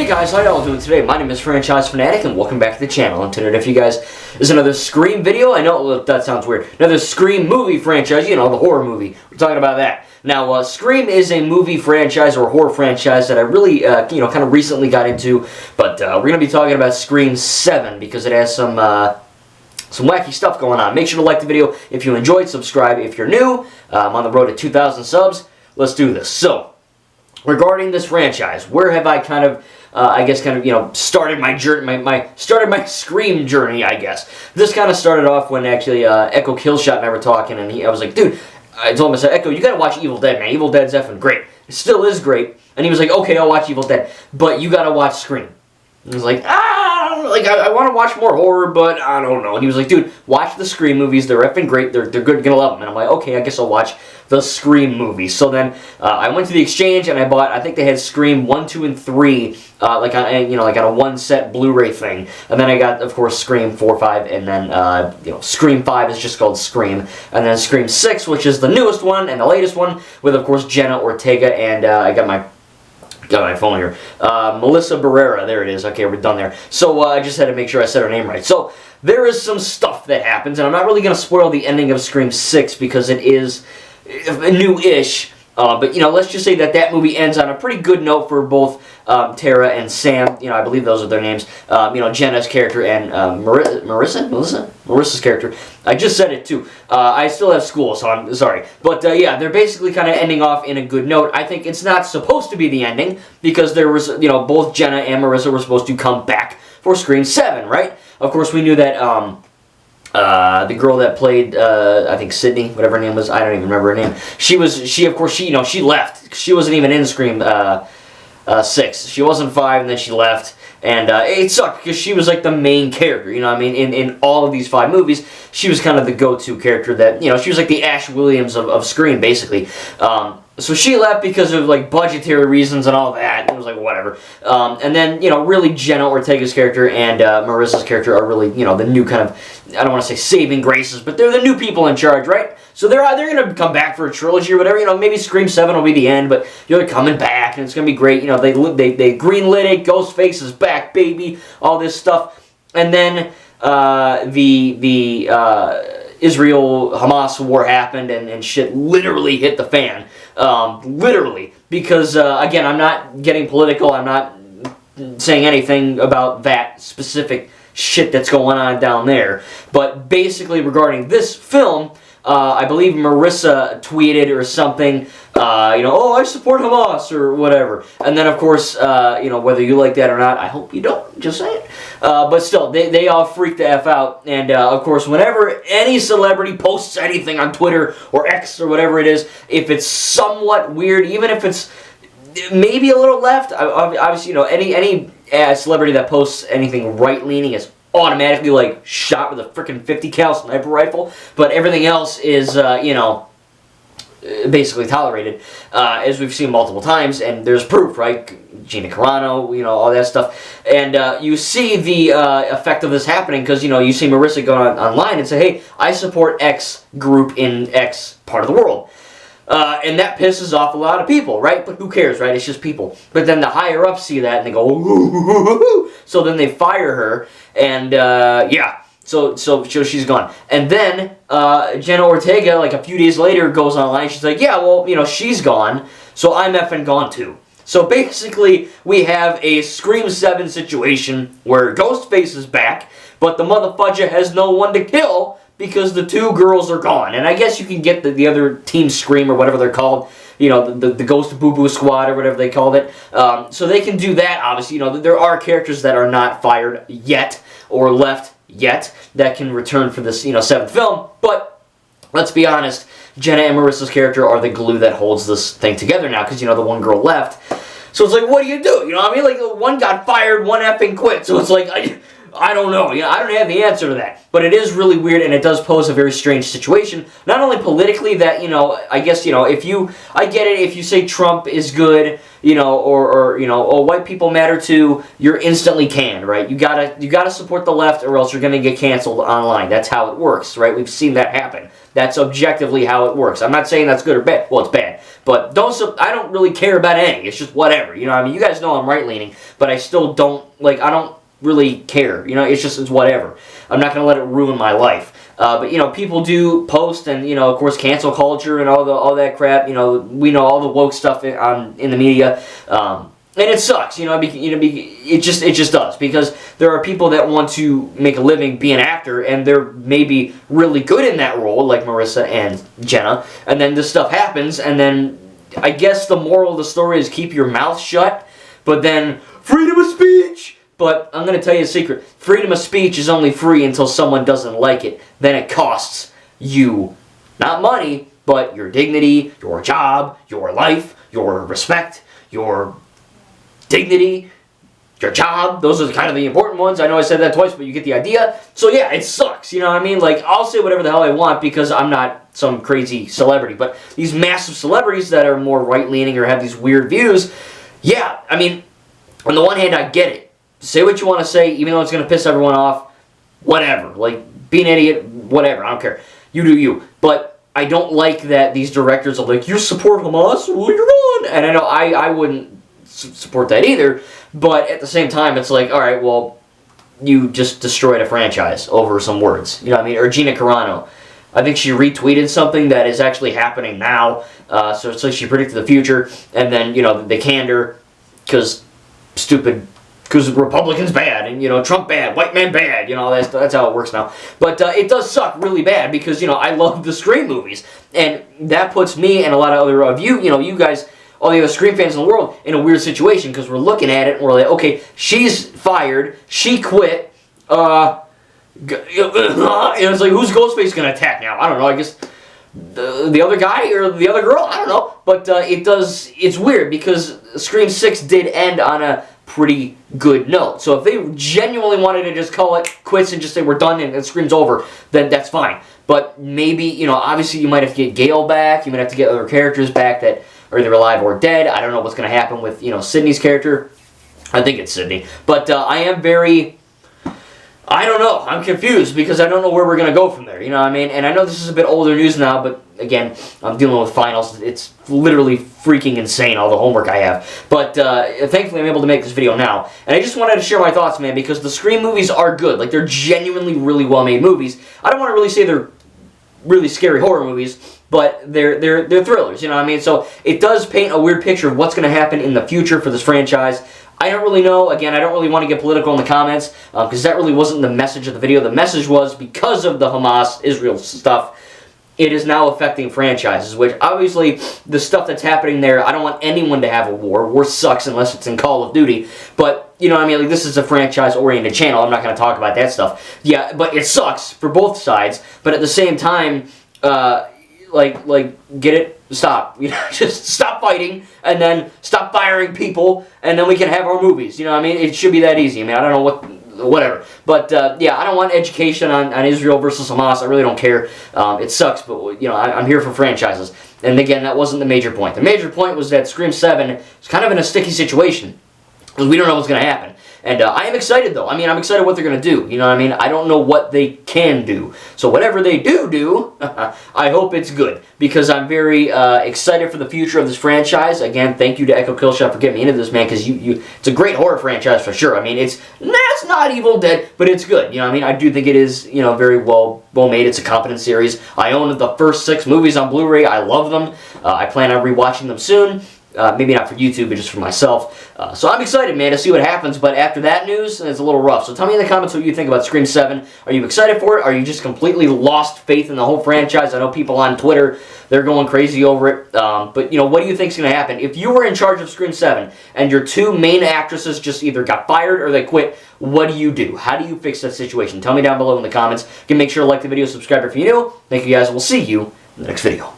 Hey guys, how y'all doing today? My name is Franchise Fanatic and welcome back to the channel. And tonight for you guys is another Scream video. I know that sounds weird. Another Scream movie franchise, you know, the horror movie. We're talking about that. Now, Scream is a movie franchise or horror franchise that I really, kind of recently got into. But we're going to be talking about Scream 7 because it has some wacky stuff going on. Make sure to like the video if you enjoyed, subscribe if you're new. I'm on the road to 2,000 subs. Let's do this. So, regarding this franchise, where have I started my journey, started my Scream journey, I guess. This kind of started off when actually Echo Killshot and I were talking, and I was like, dude, I told him, I said, Echo, you gotta watch Evil Dead, man. Evil Dead's effing great. It still is great. And he was like, okay, I'll watch Evil Dead, but you gotta watch Scream. And I was like, I want to watch more horror, but I don't know. And he was like, dude, watch the Scream movies. They're effing great. They're good. You're gonna love them. And I'm like, okay, I guess I'll watch the Scream movies. So then I went to the exchange and I bought. I think they had Scream 1, 2, and 3, like on a one-set Blu-ray thing. And then I got, of course, Scream 4, 5, and then Scream 5 is just called Scream. And then Scream 6, which is the newest one and the latest one, with of course Jenna Ortega. And I got my phone here. Melissa Barrera, there it is. Okay, we're done there. So I just had to make sure I said her name right. So there is some stuff that happens, and I'm not really going to spoil the ending of Scream 6 because it is new-ish. But, let's just say that movie ends on a pretty good note for both Tara and Sam. I believe those are their names. Jenna's character and Marissa's character. I just said it too. I still have school, so I'm sorry. But yeah, they're basically kind of ending off in a good note. I think it's not supposed to be the ending because there was, both Jenna and Marissa were supposed to come back for Scream 7, right? Of course, we knew that the girl that played, I think Sydney, whatever her name was, I don't even remember her name. She left. She wasn't even in Scream 6. She was in 5, and then she left. And it sucked because she was like the main character, in all of these 5 movies, she was kind of the go-to character that, she was like the Ash Williams of Scream, basically. So she left because of like budgetary reasons and all that. It was like whatever. And then really Jenna Ortega's character and Marissa's character are really the new kind of, I don't want to say saving graces, but they're the new people in charge, right? So they're gonna come back for a trilogy or whatever. Maybe Scream 7 will be the end, but they're coming back and it's gonna be great. They greenlit it. Ghostface is back, baby. All this stuff, and then the Israel-Hamas war happened and shit literally hit the fan. Literally. Because, again, I'm not getting political. I'm not saying anything about that specific shit that's going on down there. But basically regarding this film, I believe Marissa tweeted or something, oh, I support Hamas or whatever. And then, of course, whether you like that or not, I hope you don't, just saying. But still, they all freaked the F out. And, of course, whenever any celebrity posts anything on Twitter or X or whatever it is, if it's somewhat weird, even if it's maybe a little left, obviously, any celebrity that posts anything right-leaning is automatically like shot with a freaking 50 cal sniper rifle, but everything else is basically tolerated, as we've seen multiple times, and there's proof, right? Gina Carano, all that stuff, and you see the effect of this happening because you see Marissa go online and say, hey, I support X group in X part of the world. And that pisses off a lot of people, right? But who cares, right? It's just people. But then the higher ups see that and they go, ooh. So then they fire her, and yeah. So she's gone. And then Jenna Ortega, like a few days later, goes online. She's like, yeah, well, she's gone, so I'm effing gone too. So basically, we have a Scream 7 situation where Ghostface is back, but the motherfudger has no one to kill because the 2 girls are gone. And I guess you can get the other Team Scream or whatever they're called, the Ghost Boo Boo Squad or whatever they called it. So they can do that, obviously. There are characters that are not fired yet or left yet that can return for this, 7th film. But let's be honest, Jenna and Marissa's character are the glue that holds this thing together now because, the one girl left. So it's like, what do? You know what I mean? Like, one got fired, one effing quit. So it's like, I don't know. I don't have the answer to that. But it is really weird, and it does pose a very strange situation. Not only politically, that, I guess, I get it, if you say Trump is good, or white people matter too, you're instantly canned, right? You gotta support the left, or else you're gonna get canceled online. That's how it works, right? We've seen that happen. That's objectively how it works. I'm not saying that's good or bad. Well, it's bad. But I don't really care about any. It's just whatever. You know what I mean? You guys know I'm right-leaning, but I still don't, like, I don't really care. You know, it's whatever. I'm not going to let it ruin my life. But, you know, people do post and, you know, of course, cancel culture and all that crap. You know, we know all the woke stuff in the media. And it sucks, you know, it just does, because there are people that want to make a living, be an actor, and they're maybe really good in that role, like Marissa and Jenna, and then this stuff happens, and then I guess the moral of the story is keep your mouth shut, but then freedom of speech! But I'm going to tell you a secret. Freedom of speech is only free until someone doesn't like it. Then it costs you, not money, but your dignity, your job, your life, your respect, your dignity, your job. Those are kind of the important ones. I know I said that twice, but you get the idea. So yeah, it sucks, you know what I mean? Like, I'll say whatever the hell I want because I'm not some crazy celebrity, but these massive celebrities that are more right-leaning or have these weird views, yeah, I mean, on the one hand, I get it. Say what you want to say, even though it's going to piss everyone off, whatever. Like, be an idiot, whatever, I don't care. You do you. But I don't like that these directors are like, you support Hamas? Well, you're on. And I know I wouldn't support that either, but at the same time, it's like, all right, well, you just destroyed a franchise over some words, you know what I mean? Or Gina Carano, I think she retweeted something that is actually happening now, so it's like she predicted the future, and then, you know, they canned her, because Republicans bad, and, you know, Trump bad, white man bad, you know, that's how it works now. But it does suck really bad, because, you know, I love the Scream movies, and that puts me and a lot of other of you, you know, you guys, all the other Scream fans in the world, in a weird situation, because we're looking at it and we're like, okay, she's fired, she quit, and it's like, who's Ghostface going to attack now? I don't know, I guess the other guy or the other girl? I don't know, but it's weird, because Scream 6 did end on a pretty good note. So if they genuinely wanted to just call it quits and just say we're done and Scream's over, then that's fine. But maybe, you know, obviously you might have to get Gale back, you might have to get other characters back that are either alive or dead. I don't know what's going to happen with, you know, Sydney's character. I think it's Sydney. But I am I don't know. I'm confused because I don't know where we're going to go from there. You know what I mean? And I know this is a bit older news now, but again, I'm dealing with finals. It's literally freaking insane, all the homework I have. But thankfully, I'm able to make this video now. And I just wanted to share my thoughts, man, because the Scream movies are good. Like, they're genuinely really well-made movies. I don't want to really say they're really scary horror movies, but they're thrillers, you know what I mean? So it does paint a weird picture of what's going to happen in the future for this franchise. I don't really know. Again, I don't really want to get political in the comments, because that really wasn't the message of the video. The message was, because of the Hamas-Israel stuff, it is now affecting franchises, which obviously the stuff that's happening there, I don't want anyone to have a war. War sucks unless it's in Call of Duty. But, you know what I mean? Like, this is a franchise-oriented channel. I'm not going to talk about that stuff. Yeah, but it sucks for both sides. But at the same time, get it? Stop. You know, just stop fighting, and then stop firing people, and then we can have our movies. You know what I mean? It should be that easy. I mean, I don't know whatever. But, yeah, I don't want education on Israel versus Hamas. I really don't care. It sucks, but, you know, I'm here for franchises. And, again, that wasn't the major point. The major point was that Scream 7 is kind of in a sticky situation, because we don't know what's going to happen. And I am excited, though. I mean, I'm excited what they're going to do. You know what I mean? I don't know what they can do. So whatever they do, I hope it's good. Because I'm very excited for the future of this franchise. Again, thank you to Echo Killshot for getting me into this, man. Because it's a great horror franchise for sure. I mean, it's not Evil Dead, but it's good. You know what I mean? I do think it is, you know, very well made. It's a competent series. I own the first 6 movies on Blu-ray. I love them. I plan on rewatching them soon. Maybe not for YouTube, but just for myself. So I'm excited, man, to see what happens. But after that news, it's a little rough. So tell me in the comments what you think about Scream 7. Are you excited for it? Are you just completely lost faith in the whole franchise? I know people on Twitter, they're going crazy over it. But, you know, what do you think is going to happen? If you were in charge of Scream 7 and your 2 main actresses just either got fired or they quit, what do you do? How do you fix that situation? Tell me down below in the comments. You can make sure to like the video, subscribe if you're new. Thank you, guys. We'll see you in the next video.